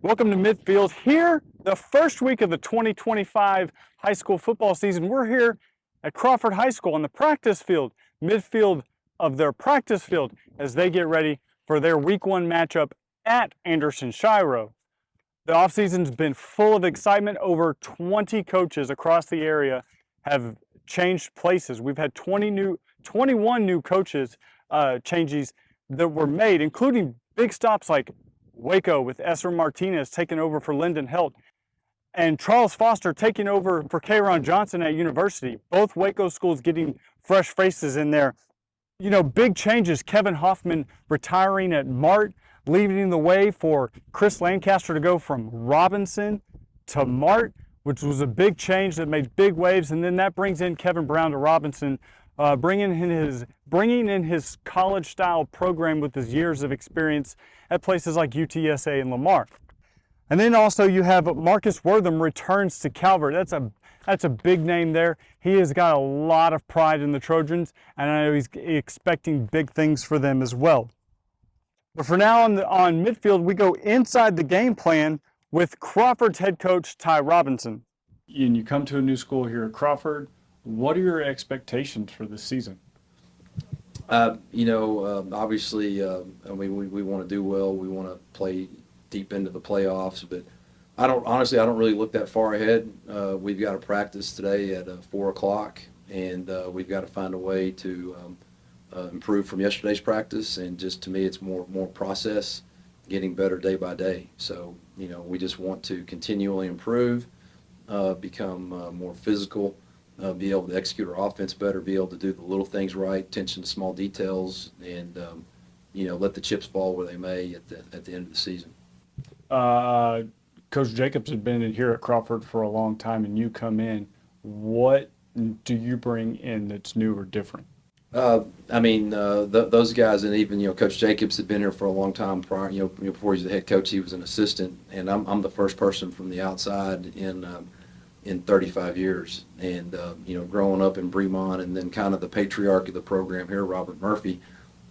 Welcome to Midfield. Here, the first week of the 2025 high school football season. We're here at Crawford High School on the practice field, midfield of their practice field, as they get ready for their week one matchup at Anderson-Shiro. The offseason's been full of excitement. Over 20 coaches across the area have changed places. We've had 21 new coaches changes that were made, including big stops like Waco with Esser Martinez taking over for Lyndon Helt, and Charles Foster taking over for K'Ron Johnson at University. Both Waco schools getting fresh faces in there. You know, big changes. Kevin Hoffman retiring at Mart, leading the way for Chris Lancaster to go from Robinson to Mart, which was a big change that made big waves. And then that brings in Kevin Brown to Robinson, bringing in his college-style program with his years of experience at places like UTSA and Lamar. And then also you have Marcus Wortham returns to Calvert. That's a big name there. He has got a lot of pride in the Trojans, and I know he's expecting big things for them as well. But for now on Midfield, we go inside the game plan with Crawford's head coach, Ty Robinson. And you come to a new school here at Crawford. What are your expectations for this season? Obviously, we want to do well. We want to play deep into the playoffs, but I don't really look that far ahead. We've got a practice today at 4 o'clock, and we've got to find a way to improve from yesterday's practice. And just to me, it's more process, getting better day by day. So, we just want to continually improve, become more physical. Be able to execute our offense better, be able to do the little things right, attention to small details, and let the chips fall where they may at the end of the season. Coach Jacobs had been in here at Crawford for a long time, and you come in. What do you bring in that's new or different? Those guys, and even Coach Jacobs had been here for a long time prior. Before he was the head coach, he was an assistant, and I'm the first person from the outside in 35 years. And, growing up in Bremont, and then kind of the patriarch of the program here, Robert Murphy,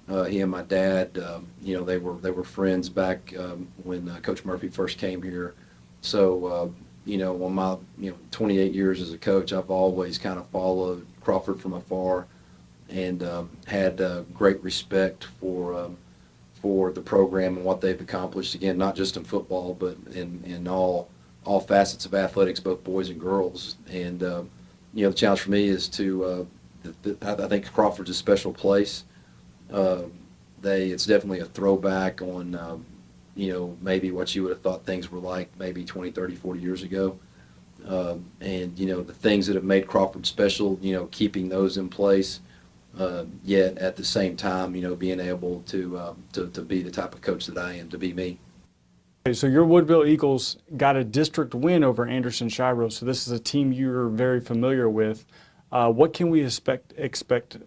he and my dad, they were friends back when Coach Murphy first came here. So, on my 28 years as a coach, I've always kind of followed Crawford from afar, and had great respect for the program and what they've accomplished. Again, not just in football, but in all facets of athletics, both boys and girls. And the challenge for me is to I think Crawford's a special place. It's definitely a throwback on maybe what you would have thought things were like maybe 20, 30, 40 years ago. And the things that have made Crawford special, keeping those in place, yet at the same time, being able to be the type of coach that I am, to be me. Okay, so your Woodville Eagles got a district win over Anderson-Shiro, so this is a team you're very familiar with. What can we expect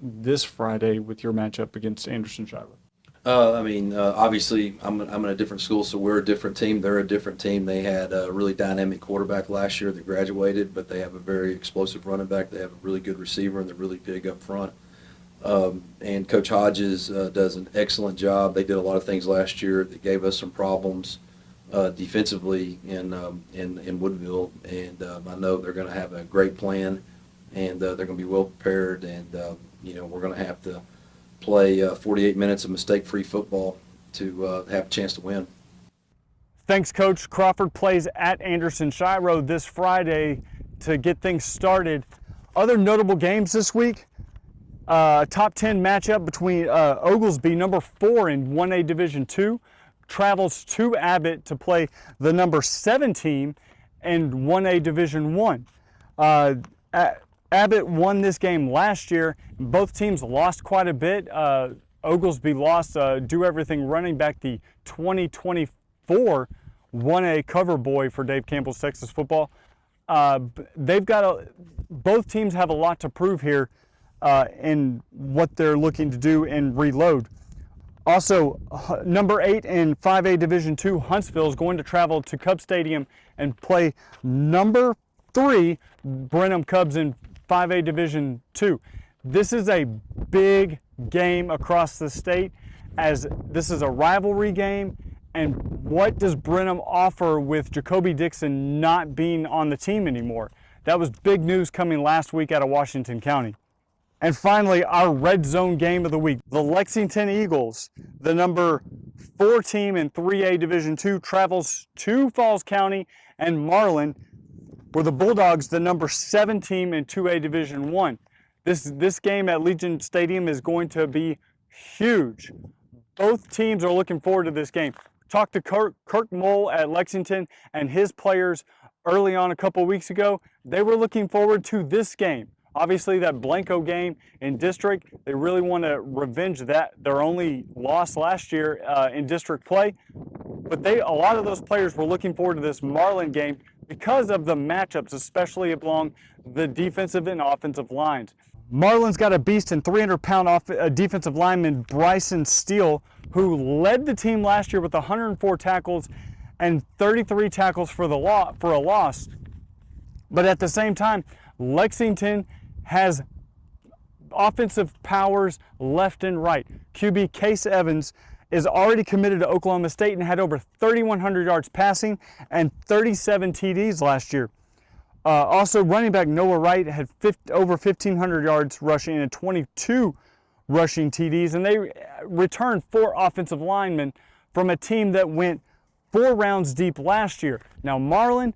this Friday with your matchup against Anderson-Shiro? Obviously, I'm in a different school, so we're a different team. They're a different team. They had a really dynamic quarterback last year that graduated, but they have a very explosive running back. They have a really good receiver, and they're really big up front. And Coach Hodges does an excellent job. They did a lot of things last year that gave us some problems defensively in Woodville, and I know they're going to have a great plan, and they're going to be well prepared, and we're going to have to play 48 minutes of mistake-free football to have a chance to win. Thanks, Coach. Crawford plays at Anderson-Shiro this Friday to get things started. Other notable games this week: top 10 matchup between Oglesby, number 4 in 1A Division II, travels to Abbott to play the number 7 team in 1A Division I. Abbott won this game last year. Both teams lost quite a bit. Oglesby lost Do Everything running back, the 2024 1A cover boy for Dave Campbell's Texas football. Both teams have a lot to prove here in what they're looking to do and reload. Also, number 8 in 5A Division II, Huntsville is going to travel to Cub Stadium and play number 3 Brenham Cubs in 5A Division II. This is a big game across the state, as this is a rivalry game, And what does Brenham offer with Jacoby Dixon not being on the team anymore? That was big news coming last week out of Washington County. And finally, our red zone game of the week. The Lexington Eagles, the number 4 team in 3A Division II, travels to Falls County and Marlin, where the Bulldogs, the number 7 team in 2A Division I. This game at Legion Stadium is going to be huge. Both teams are looking forward to this game. Talked to Kirk Mole at Lexington and his players early on a couple weeks ago. They were looking forward to this game. Obviously, that Blanco game in district, they really want to revenge that, their only loss last year in district play. But a lot of those players were looking forward to this Marlin game because of the matchups, especially along the defensive and offensive lines. Marlin's got a beast in 300-pound defensive lineman Bryson Steele, who led the team last year with 104 tackles and 33 tackles for a loss. But at the same time, Lexington has offensive powers left and right. QB Case Evans is already committed to Oklahoma State and had over 3,100 yards passing and 37 TDs last year. Also, running back Noah Wright had over 1,500 yards rushing and 22 rushing TDs, and they returned 4 offensive linemen from a team that went 4 rounds deep last year. Now, Marlin,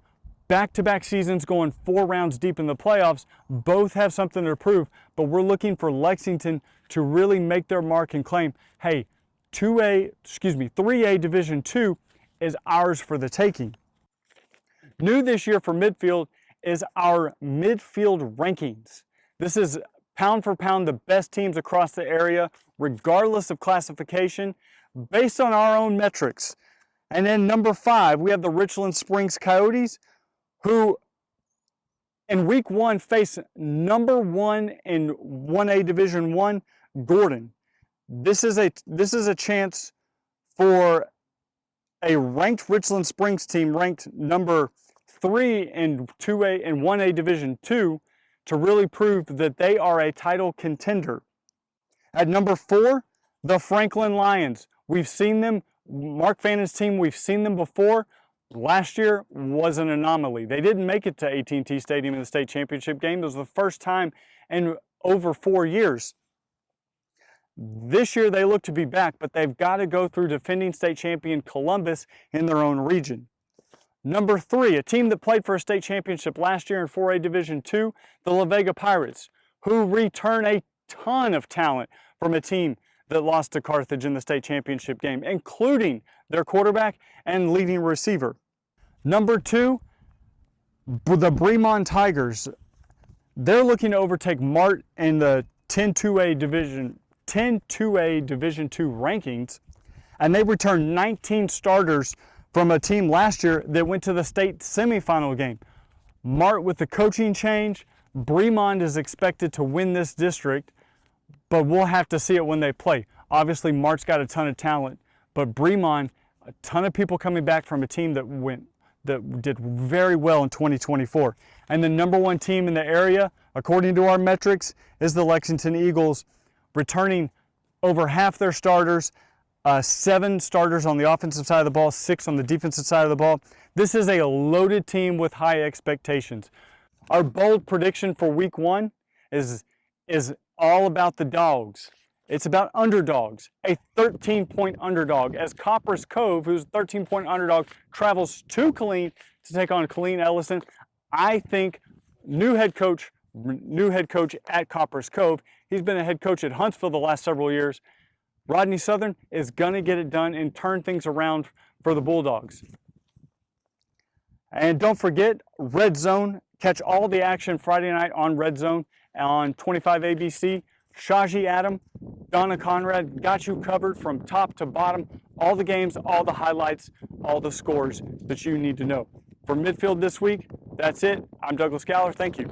back-to-back seasons going 4 rounds deep in the playoffs, both have something to prove, but we're looking for Lexington to really make their mark and claim, hey, 3A Division II is ours for the taking. New this year for Midfield is our Midfield rankings. This is pound for pound the best teams across the area, regardless of classification, based on our own metrics. And then number 5, we have the Richland Springs Coyotes, who in week 1 face number 1 in 1A Division I, Gordon. This is a chance for a ranked Richland Springs team, ranked number 3 in 2A and 1A Division II, to really prove that they are a title contender. At number 4, the Franklin Lions. We've seen them, Mark Fannon's team, we've seen them before. Last year was an anomaly. They didn't make it to AT&T Stadium in the state championship game. It was the first time in over 4 years. This year they look to be back, but they've got to go through defending state champion Columbus in their own region. Number 3, a team that played for a state championship last year in 4A Division II, the La Vega Pirates, who return a ton of talent from a team that lost to Carthage in the state championship game, including their quarterback and leading receiver. Number 2, the Bremond Tigers. They're looking to overtake Mart in the 10-2A Division II rankings, and they returned 19 starters from a team last year that went to the state semifinal game. Mart, with the coaching change, Bremond is expected to win this district, but we'll have to see it when they play. Obviously, Mart's got a ton of talent, but Bremond, a ton of people coming back from a team that did very well in 2024. And the number 1 team in the area, according to our metrics, is the Lexington Eagles, returning over half their starters, 7 starters on the offensive side of the ball, 6 on the defensive side of the ball. This is a loaded team with high expectations. Our bold prediction for week 1 is all about the dogs. It's about underdogs, a 13-point underdog, as Copper's Cove, who's a 13-point underdog, travels to Killeen to take on Killeen Ellison. I think new head coach at Copper's Cove. He's been a head coach at Huntsville the last several years. Rodney Southern is going to get it done and turn things around for the Bulldogs. And don't forget, Red Zone. Catch all the action Friday night on Red Zone on 25 ABC. Shaji Adam, Donna Conrad got you covered from top to bottom. All the games, all the highlights, all the scores that you need to know. For Midfield this week, that's it. I'm Douglas Galler. Thank you.